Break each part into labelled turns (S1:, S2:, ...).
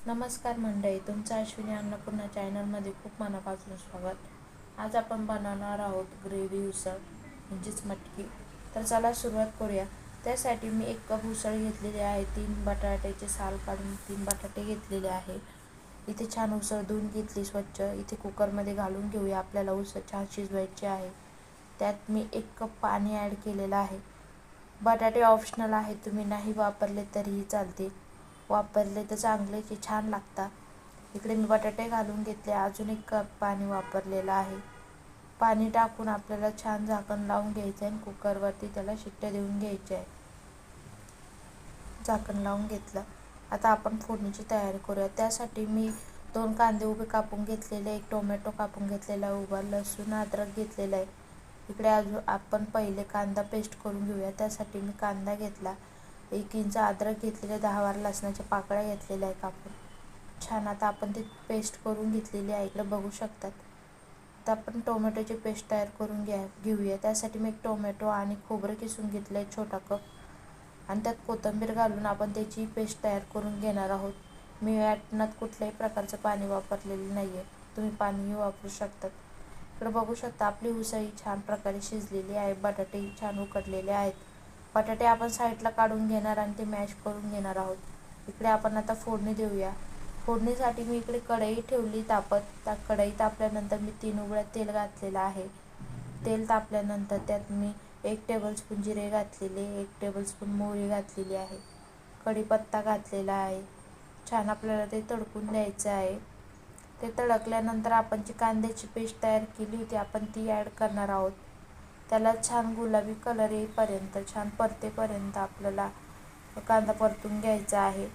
S1: नमस्कार मंडळी, तुमचं अश्विनी अन्नपूर्णा चॅनलमध्ये खूप मनापासून स्वागत. आज आपण बनवणार आहोत ग्रेव्ही उसळ म्हणजेच मटकी. तर चला सुरुवात करूया. त्यासाठी मी 1 कप उसळ घेतलेली आहे. 3 बटाट्याचे साल काढून 3 बटाटे घेतलेले आहे. इथे छान उसळ धुवून घेतली स्वच्छ. इथे कुकरमध्ये घालून घेऊया. आपल्याला उसळ छान शिजवायची आहे. त्यात मी 1 कप पाणी ॲड केलेलं आहे. बटाटे ऑप्शनल आहे, तुम्ही नाही वापरले तरीही चालते. वापरले तर चांगले की छान लागतात. इकडे मी बटाटे घालून घेतले. अजून 1 कप पाणी वापरलेलं आहे. पाणी टाकून आपल्याला छान झाकण लावून घ्यायचं आहे आणि कुकरवरती त्याला शिट्ट्या देऊन घ्यायच्या आहे. झाकण लावून घेतलं. आता आपण फोडणीची तयारी करूया. त्यासाठी मी 2 कांदे उभे कापून घेतलेले, 1 टोमॅटो कापून घेतलेला उभा, लसूण अद्रक घेतलेला आहे. इकडे अजून आपण पहिले कांदा पेस्ट करून घेऊया. त्यासाठी मी कांदा घेतला, 1 इंच अद्रक घेतलेले, 10-12 लसणाच्या पाकळ्या घेतलेल्या आहे कापून. छान आता आपण ती पेस्ट करून घेतलेली आहे. इकडे बघू शकतात. आता आपण टोमॅटोची पेस्ट तयार करून घेऊया. त्यासाठी मी 1 टोमॅटो आणि खोबरं किसून घेतलं आहे छोटा कप आणि त्यात कोथिंबीर घालून आपण त्याची पेस्ट तयार करून घेणार आहोत. मी यातनं कुठल्याही प्रकारचं पाणी वापरलेलं नाही आहे. तुम्ही पाणीही वापरू शकतात. इकडे बघू शकता आपली उसळ छान प्रकारे शिजलेली आहे. बटाटे छान उकडलेले आहेत. बटाटे आपण साईडला काढून घेणार आणि ते मॅश करून घेणार आहोत. इकडे आपण आता फोडणी देऊया. फोडणीसाठी मी इकडे कढई ठेवली तापत. त्या कढई तापल्यानंतर मी 3 उकळ्या तेल घातलेलं आहे. तेल तापल्यानंतर त्यात मी 1 टेबलस्पून जिरे घातलेले, 1 टेबलस्पून मोहरी घातलेली आहे, कढीपत्ता घातलेला आहे. छान आपल्याला ते तडकून द्यायचं आहे. ते तडकल्यानंतर आपण जी कांद्याची पेस्ट तयार केली होती आपण ती ॲड करणार आहोत. त्याला छान गुलाबी कलर येईपर्यंत, छान परतेपर्यंत आपल्याला कांदा परतून घ्यायचा आहे.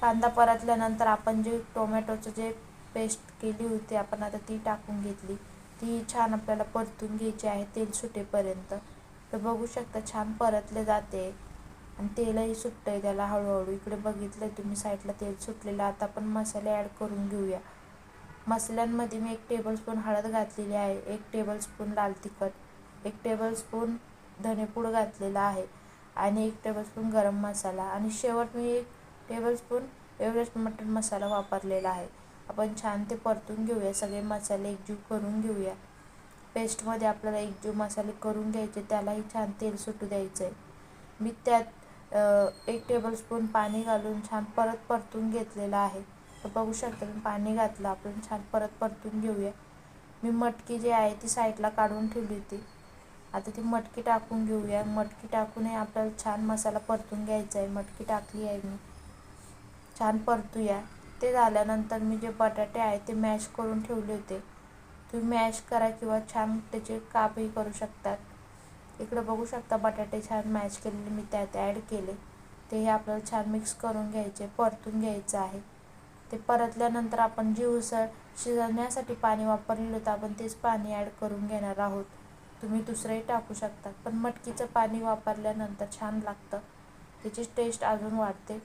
S1: कांदा परतल्यानंतर आपण जे टोमॅटोचं जे पेस्ट केली होती आपण आता ती टाकून घेतली. ती छान आपल्याला परतून घ्यायची आहे तेल सुटेपर्यंत. तर बघू शकता छान परतले जाते आणि तेलही सुटतं आहे त्याला हळूहळू. इकडे बघितलं तुम्ही साईडला तेल सुटलेलं. आता आपण मसाले ॲड करून घेऊया. मसाल्यांमध्ये मी 1 टेबलस्पून हळद घातलेली आहे, 1 टेबलस्पून लाल तिखट, 1 टेबलस्पून धनेपूड घातलेला आहे आणि 1 टेबलस्पून गरम मसाला आणि शेवट मी 1 टेबलस्पून एव्हरेस्ट मटन मसाला वापरलेला आहे. आपण छान ते परतून घेऊया. सगळे मसाले एकजीव करून घेऊया. पेस्टमध्ये आपल्याला एकजीव मसाले करून घ्यायचे, त्यालाही छान तेल सुटू द्यायचं आहे. मी त्यात 1 टेबलस्पून पाणी घालून छान परतून घेतलेलं आहे. तर बघू शकता मी पाणी घातलं. आपण छान परतून घेऊया. मी मटकी जी आहे ती साईडला काढून ठेवली होती. आता ती मटकी टाकून घेऊया. मटकी टाकूनही आपल्याला छान मसाला परतून घ्यायचा आहे. मटकी टाकली आहे मी. छान परतूया. ते झाल्यानंतर मी जे बटाटे आहे ते मॅश करून ठेवले होते, तुम्ही मॅश करा किंवा छान त्याचे कापही करू शकतात. इकडे बघू शकता बटाटे छान मॅश केलेले मी त्यात ॲड केले. तेही आपल्याला छान मिक्स करून घ्यायचे, परतून घ्यायचं आहे. ते परतल्यानंतर आपण जी उसळ शिजवण्यासाठी पाणी वापरलेलं होतं आपण तेच पाणी ॲड करून घेणार आहोत. तुम्ही दुसरंही टाकू शकता, पण मटकीचं पाणी वापरल्यानंतर छान लागतं, त्याची टेस्ट अजून वाढते.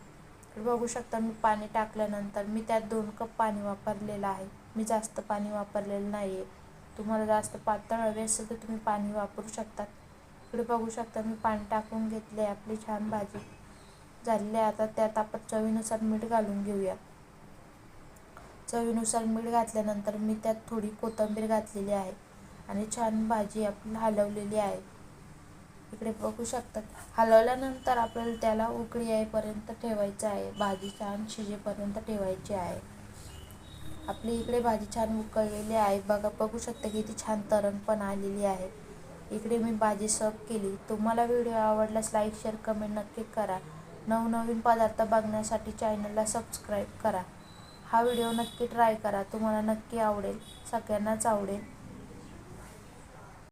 S1: बघू शकता मी पाणी टाकल्यानंतर मी त्यात 2 कप पाणी वापरलेलं आहे. मी जास्त पाणी वापरलेलं नाही आहे. तुम्हाला जास्त पातळ हवे असेल तर तुम्ही पाणी वापरू शकतात. इकडे बघू शकता मी पाणी टाकून घेतले. आपली छान भाजी झालेली आहे. आता त्यात आपण चवीनुसार मीठ घालून घेऊया. चवीनुसार मीठ घातल्यानंतर मी त्यात थोडी कोथिंबीर घातलेली आहे आणि छान भाजी आपली हलवलेली आहे. इकडे बघू शकतात. हलवल्यानंतर आपल्याला त्याला उकळी येईपर्यंत ठेवायचं आहे. भाजी छान शिजेपर्यंत ठेवायची आहे. आपली इकडे भाजी छान उकळलेली आहे. बघू शकता की ती छान तरण पण आलेली आहे. इकडे मी भाजी सर्व केली. तुम्हाला व्हिडिओ आवडल्यास लाईक, शेअर, कमेंट नक्की करा. नवनवीन पदार्थ बघण्यासाठी चॅनलला सबस्क्राईब करा. हा व्हिडिओ नक्की ट्राय करा. तुम्हाला नक्की आवडेल, सगळ्यांनाच आवडेल.